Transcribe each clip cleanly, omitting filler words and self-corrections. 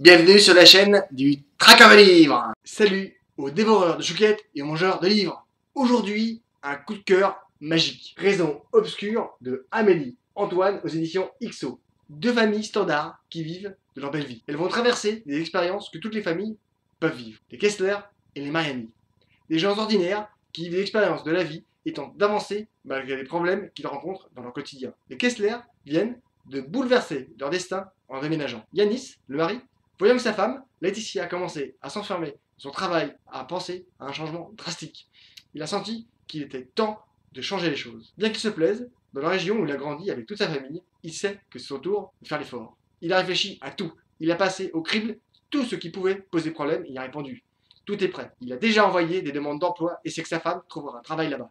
Bienvenue sur la chaîne du Traqueur de livres. Salut aux dévoreurs de chouquettes et aux mangeurs de livres. Aujourd'hui, un coup de cœur magique. Raison obscure de Amélie Antoine aux éditions XO. Deux familles standards qui vivent de leur belle vie. Elles vont traverser des expériences que toutes les familles peuvent vivre. Les Kessler et les Mariani. Des gens ordinaires qui vivent des expériences de la vie et tentent d'avancer malgré les problèmes qu'ils rencontrent dans leur quotidien. Les Kessler viennent de bouleverser leur destin en déménageant. Yanis, le mari, voyant que sa femme, Laetitia, a commencé à s'enfermer dans son travail, à penser à un changement drastique. Il a senti qu'il était temps de changer les choses. Bien qu'il se plaise, dans la région où il a grandi avec toute sa famille, il sait que c'est son tour de faire l'effort. Il a réfléchi à tout. Il a passé au crible tout ce qui pouvait poser problème et il a répondu. Tout est prêt. Il a déjà envoyé des demandes d'emploi et sait que sa femme trouvera un travail là-bas.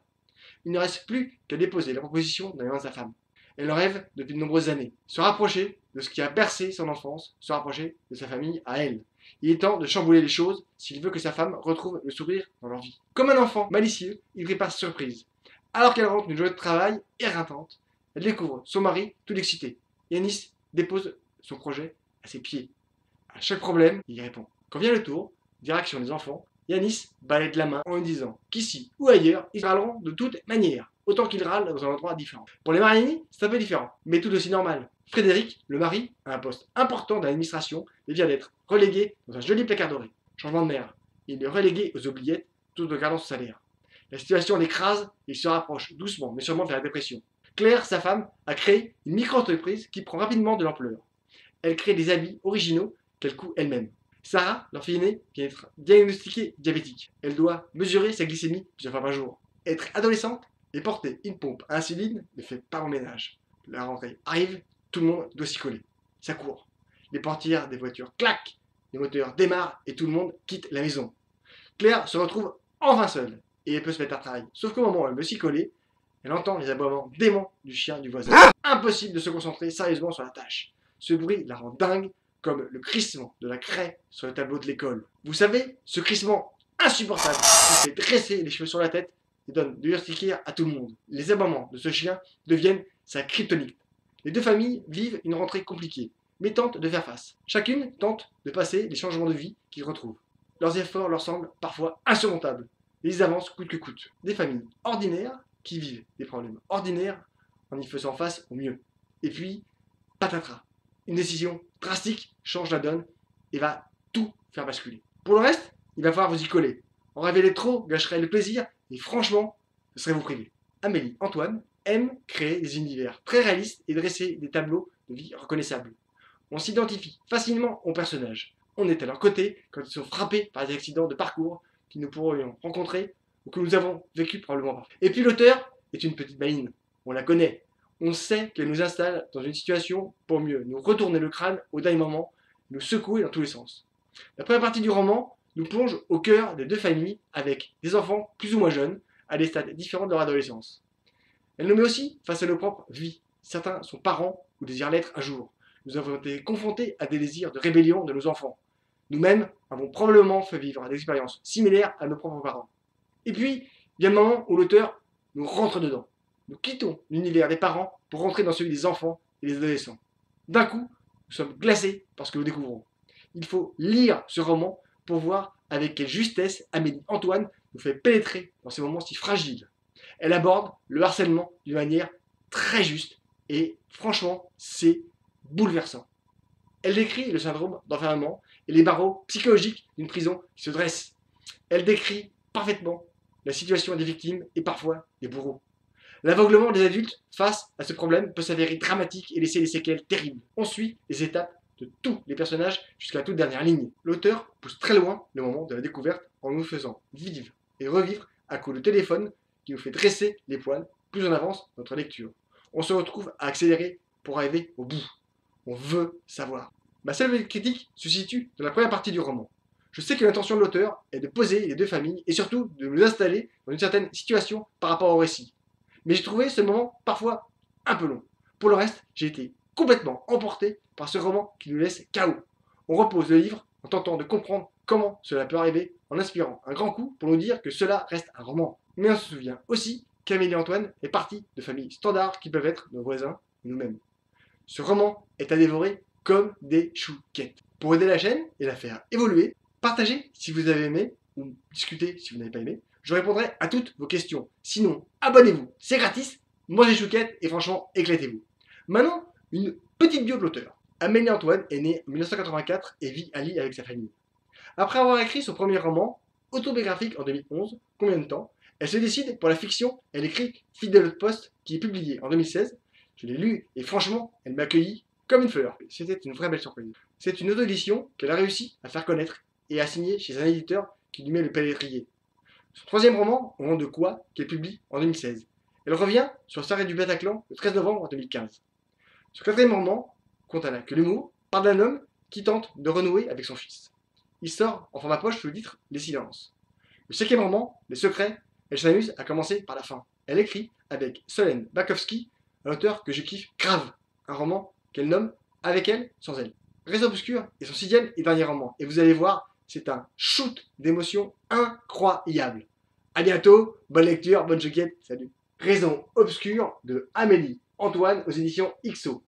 Il ne reste plus qu'à déposer la proposition dans les mains de sa femme. Elle rêve depuis de nombreuses années. Se rapprocher de ce qui a bercé son enfance, se rapprocher de sa famille à elle. Il est temps de chambouler les choses s'il veut que sa femme retrouve le sourire dans leur vie. Comme un enfant malicieux, il prépare surprise. Alors qu'elle rentre d'une journée de travail éreintante, elle découvre son mari tout excité. Yanis dépose son projet à ses pieds. À chaque problème, il y répond. Quand vient le tour, direction des enfants, Yanis balaie de la main en lui disant qu'ici ou ailleurs, ils râleront de toute manière. Autant qu'ils râlent dans un endroit différent. Pour les Mariani, c'est un peu différent, mais tout aussi normal. Frédéric, le mari, a un poste important dans l'administration et vient d'être relégué dans un joli placard doré. Changement de mère. Il est relégué aux oubliettes tout en gardant son salaire. La situation l'écrase et il se rapproche doucement mais sûrement vers la dépression. Claire, sa femme, a créé une micro-entreprise qui prend rapidement de l'ampleur. Elle crée des habits originaux qu'elle coud elle-même. Sarah, leur fille aînée, vient d'être diagnostiquée diabétique. Elle doit mesurer sa glycémie plusieurs fois par jour. Être adolescente et porter une pompe à insuline ne fait pas mon ménage. La rentrée arrive, tout le monde doit s'y coller. Ça court. Les portières des voitures claquent, les moteurs démarrent et tout le monde quitte la maison. Claire se retrouve enfin seule et elle peut se mettre à travail. Sauf qu'au moment où elle veut s'y coller, elle entend les aboiements déments du chien du voisin. Impossible de se concentrer sérieusement sur la tâche. Ce bruit la rend dingue, comme le crissement de la craie sur le tableau de l'école. Vous savez, ce crissement insupportable qui fait dresser les cheveux sur la tête et donne de l'urticaire à tout le monde. Les aboiements de ce chien deviennent sa kryptonite. Les deux familles vivent une rentrée compliquée, mais tentent de faire face. Chacune tente de passer les changements de vie qu'ils retrouvent. Leurs efforts leur semblent parfois insurmontables, et ils avancent coûte que coûte. Des familles ordinaires qui vivent des problèmes ordinaires en y faisant face au mieux. Et puis, patatras. Une décision drastique change la donne et va tout faire basculer. Pour le reste, il va falloir vous y coller. En révéler trop gâcherait le plaisir et franchement, ce serait vous priver. Amélie Antoine aime créer des univers très réalistes et dresser des tableaux de vie reconnaissables. On s'identifie facilement aux personnages. On est à leur côté quand ils sont frappés par des accidents de parcours que nous pourrions rencontrer ou que nous avons vécu probablement pas. Et puis l'auteur est une petite maline. On la connaît. On sait qu'elle nous installe dans une situation pour mieux nous retourner le crâne au dernier moment, nous secouer dans tous les sens. La première partie du roman nous plonge au cœur des deux familles avec des enfants plus ou moins jeunes à des stades différents de leur adolescence. Elle nous met aussi face à nos propres vies. Certains sont parents ou désirent l'être un jour. Nous avons été confrontés à des désirs de rébellion de nos enfants. Nous-mêmes avons probablement fait vivre des expériences similaires à nos propres parents. Et puis, vient le moment où l'auteur nous rentre dedans. Nous quittons l'univers des parents pour rentrer dans celui des enfants et des adolescents. D'un coup, nous sommes glacés par ce que nous découvrons. Il faut lire ce roman pour voir avec quelle justesse Amélie Antoine nous fait pénétrer dans ces moments si fragiles. Elle aborde le harcèlement d'une manière très juste et franchement, c'est bouleversant. Elle décrit le syndrome d'enfermement et les barreaux psychologiques d'une prison qui se dresse. Elle décrit parfaitement la situation des victimes et parfois des bourreaux. L'aveuglement des adultes face à ce problème peut s'avérer dramatique et laisser des séquelles terribles. On suit les étapes de tous les personnages jusqu'à la toute dernière ligne. L'auteur pousse très loin le moment de la découverte en nous faisant vivre et revivre à coups de téléphone qui nous fait dresser les poils plus on avance dans notre lecture. On se retrouve à accélérer pour arriver au bout. On veut savoir. Ma seule critique se situe dans la première partie du roman. Je sais que l'intention de l'auteur est de poser les deux familles et surtout de nous installer dans une certaine situation par rapport au récit. Mais j'ai trouvé ce moment parfois un peu long. Pour le reste, j'ai été complètement emporté par ce roman qui nous laisse KO. On repose le livre en tentant de comprendre comment cela peut arriver en inspirant un grand coup pour nous dire que cela reste un roman. Mais on se souvient aussi qu'Amélie Antoine est partie de familles standards qui peuvent être nos voisins et nous-mêmes. Ce roman est à dévorer comme des chouquettes. Pour aider la chaîne et la faire évoluer, partagez si vous avez aimé ou discutez si vous n'avez pas aimé. Je répondrai à toutes vos questions. Sinon, abonnez-vous, c'est gratis, mangez chouquette et franchement, éclatez-vous. Maintenant, une petite bio de l'auteur. Amélie Antoine est née en 1984 et vit à Lille avec sa famille. Après avoir écrit son premier roman, autobiographique en 2011, Combien de temps, elle se décide pour la fiction. Elle écrit Fidèle Poste, qui est publié en 2016. Je l'ai lu et franchement, elle m'a accueilli comme une fleur. C'était une vraie belle surprise. C'est une auto-édition qu'elle a réussi à faire connaître et à signer chez un éditeur qui lui met le pélétrier. Son troisième roman, Au nom de quoi, qu'elle publie en 2016. Elle revient sur Sarah du Bataclan le 13 novembre 2015. Son quatrième roman, Conte à la que l'humour, parle d'un homme qui tente de renouer avec son fils. Il sort en format poche sous le titre Les Silences. Le cinquième roman, Les Secrets, elle s'amuse à commencer par la fin. Elle écrit avec Solène Bakowski, un auteur que je kiffe grave, un roman qu'elle nomme Avec elle, sans elle. Réseau obscur est son sixième et dernier roman, et vous allez voir, c'est un shoot d'émotions incroyable. A bientôt, bonne lecture, bonne choquette, salut. Raison obscure de Amélie Antoine aux éditions XO.